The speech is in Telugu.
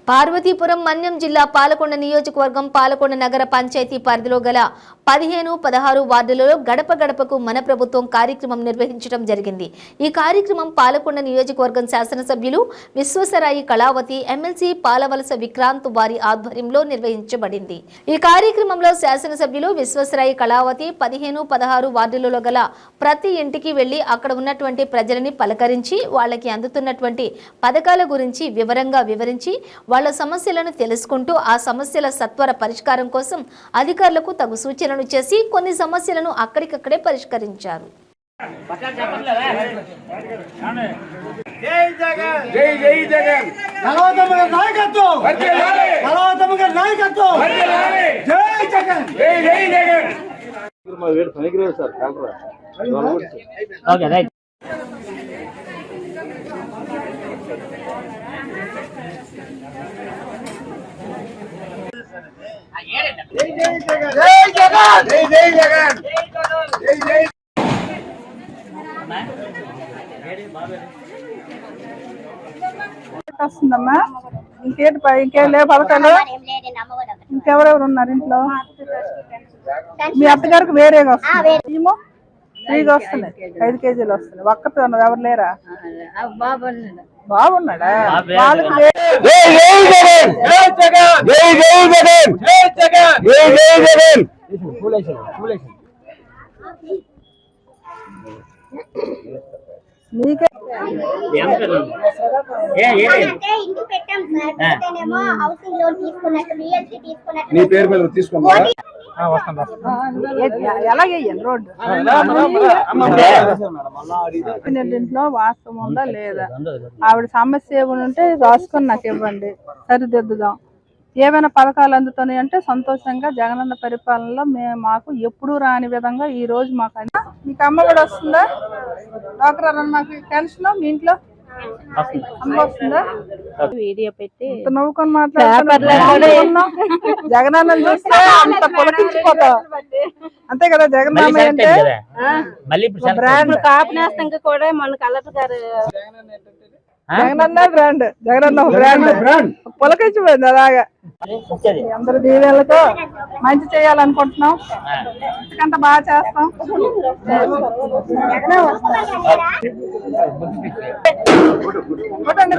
పార్వతీపురం మన్యం జిల్లా పాలకొండ నియోజకవర్గం పాలకొండ నగర పంచాయతీ పరిధిలో గల 15, 16 వార్డులలో గడప గడపకు మన ప్రభుత్వం కార్యక్రమం నిర్వహించడం జరిగింది। ఈ కార్యక్రమం పాలకొండ నియోజకవర్గం శాసనసభ్యులు విశ్వసరాయి కళావతి ఎమ్మెల్సీ పాలవలస విక్రాంత్ వారి ఆధ్వర్యంలో నిర్వహించబడింది। ఈ కార్యక్రమంలో శాసనసభ్యులు విశ్వసరాయి కళావతి 15, 16 వార్డులలో గల ప్రతి ఇంటికి వెళ్లి అక్కడ ఉన్నటువంటి ప్రజలని పలకరించి వాళ్ళకి అందుతున్నటువంటి పథకాల గురించి వివరంగా వివరించి వాళ్ళ సమస్యలను తెలుసుకుంటూ ఆ సమస్యల సత్వర పరిష్కారం కోసం అధికారులకు తగు సూచనలు చేసి కొన్ని సమస్యలను అక్కడికక్కడే పరిష్కరించారు। వస్తుందమ్మా ఇంకేం లేవు పథకాలు ఇంకెవరెవరు ఉన్నారు ఇంట్లో మీ అత్తగారికి వేరేగా వస్తుంది ఫ్రీగా వస్తున్నాయి 5 కేజీలు వస్తున్నాయి ఒక్కతో ఎవరు లేరా బాగున్నాడా మీకే నీ పేరు మీద తీసుకున్నారా? రోడ్డు ఇంట్లో వాస్తవం ఉందా లేదా ఆవిడ సమస్య ఏమైనా ఉంటే రాసుకొని నాకు ఇవ్వండి సరిదిద్దుదాం। ఏమైనా పథకాలు అందుతున్నాయి అంటే సంతోషంగా జగనన్న పరిపాలనలో మాకు ఎప్పుడూ రాని విధంగా ఈ రోజు మాకు మీకు అమ్మ కూడా వస్తుందా? డాక్టర్ నాకు పెన్షన్ మీ ఇంట్లో అమ్మ వస్తుందా? వీడియో పెట్టి నవ్వుకొని మాట్లాడుతున్నా జగనన్న చూస్తే అంత పొలకించిపోతావు అంతే కదా। జగనన్న అంటే బ్రాండ్ కాపునేస్తం కూడా మన కలెక్టర్ గారు జగనన్న బ్రాండ్ పొలకించిపోయింది అలాగా। అందరు దీవెనలతో మంచి చేయాలనుకుంటున్నాం అంత బాగా చేస్తాం। కొట్టండి